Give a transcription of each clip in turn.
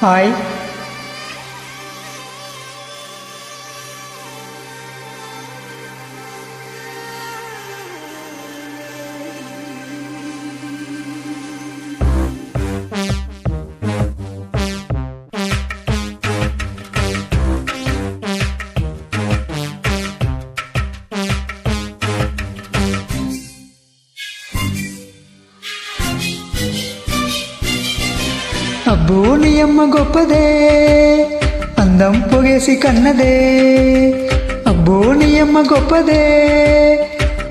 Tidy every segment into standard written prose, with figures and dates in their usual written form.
Hi. అబ్బో నీ అమ్మ గొప్పదే, అందం పొగేసి కన్నదే. అబ్బో నీ అమ్మ గొప్పదే,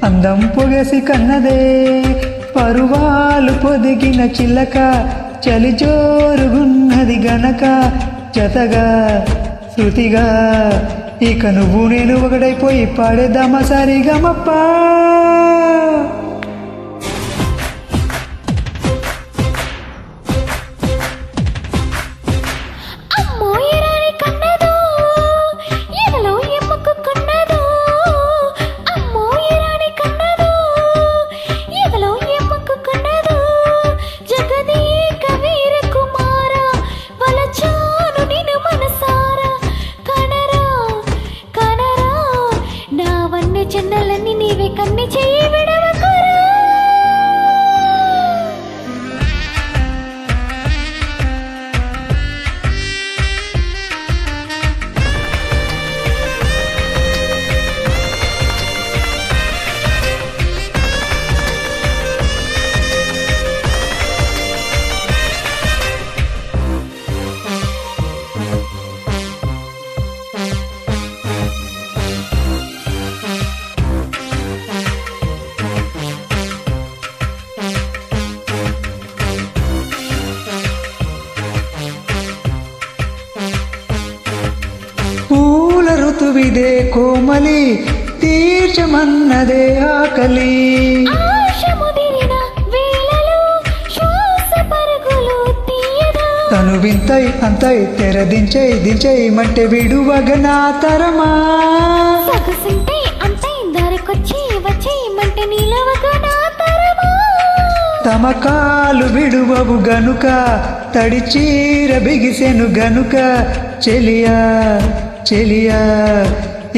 అందం పొగేసి కన్నదే. పరువాలు పొదిగిన చిల్లక, చలి జోరుగున్నది గనక, జతగా శృతిగా ఇక నువ్వు నేను ఒకడైపోయి పాడేద్దామా సరిగమప్పా. చెన్నెలన్నీ నీవే కన్ని చెయ్యి విడవకురా. పూల ఋతువిదే కోమలి, తీర్చమన్నదే ఆకలి. తను వింతై అంతై తెరదించై దించై మంటే విడువగ నా తరమా. తమకాలు విడువవు గనుక, తడి చీర బిగిసెను గనుక, చెలియా చెలియా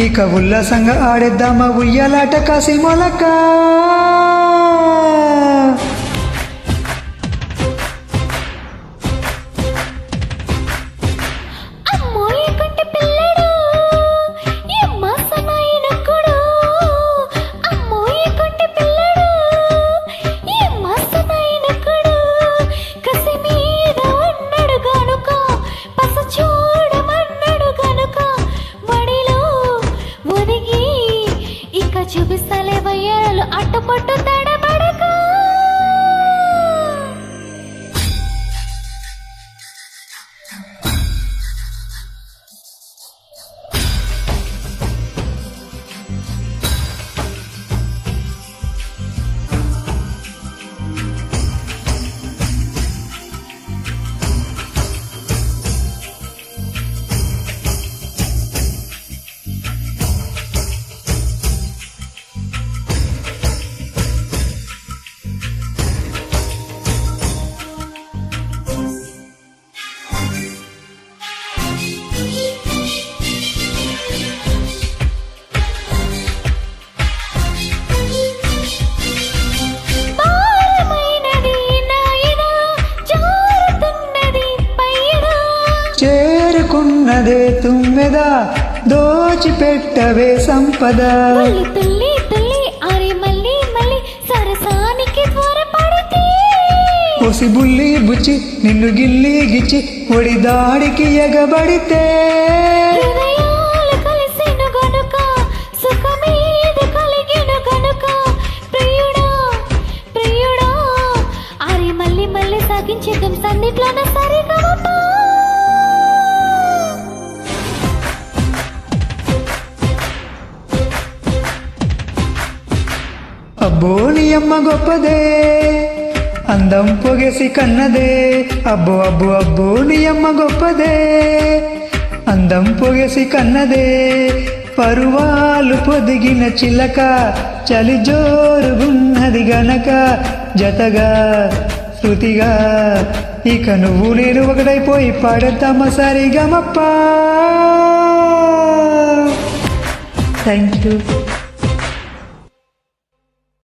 ఇక ఉల్లాసంగా ఆడేద్దామా ఉయ్యలాట కాసి మొలక. చూపిస్తాలే వయ్యారాలు అట్టుపట్టు తడబడక. చేరుకున్నదే తుమ్మెదా, దోచిపెట్టవే సంపద. తుల్లి తుల్లి అరే మళ్ళీ మళ్ళీ సరసానికి త్వరపడితే, పొసి బుల్లి బుచ్చి నిన్ను గిల్లి గిచ్చి ఒడి దాడికి ఎగబడితే, హృదయాలు కలిసెను గనుక సుఖమేది కలిగెను గనుక, ప్రియుడా ప్రియుడా అరే మళ్ళీ మళ్ళీ సాగించేద్దాం సన్నిట్లోన సరిగమపా. అబ్బో నీ అమ్మ గొప్పదే, అందం పొగేసి కన్నదే. అబ్బో అబ్బో అబ్బో నీ అమ్మ గొప్పదే, అందం పొగేసి కన్నదే. పరువాలు పొదిగిన చిలక, చలి జోరుగున్నది గనక, జతగా శృతిగా ఇక నువ్వు నేను ఒకటైపోయి పాడేద్దామా సరిగమప్ప. Thank you.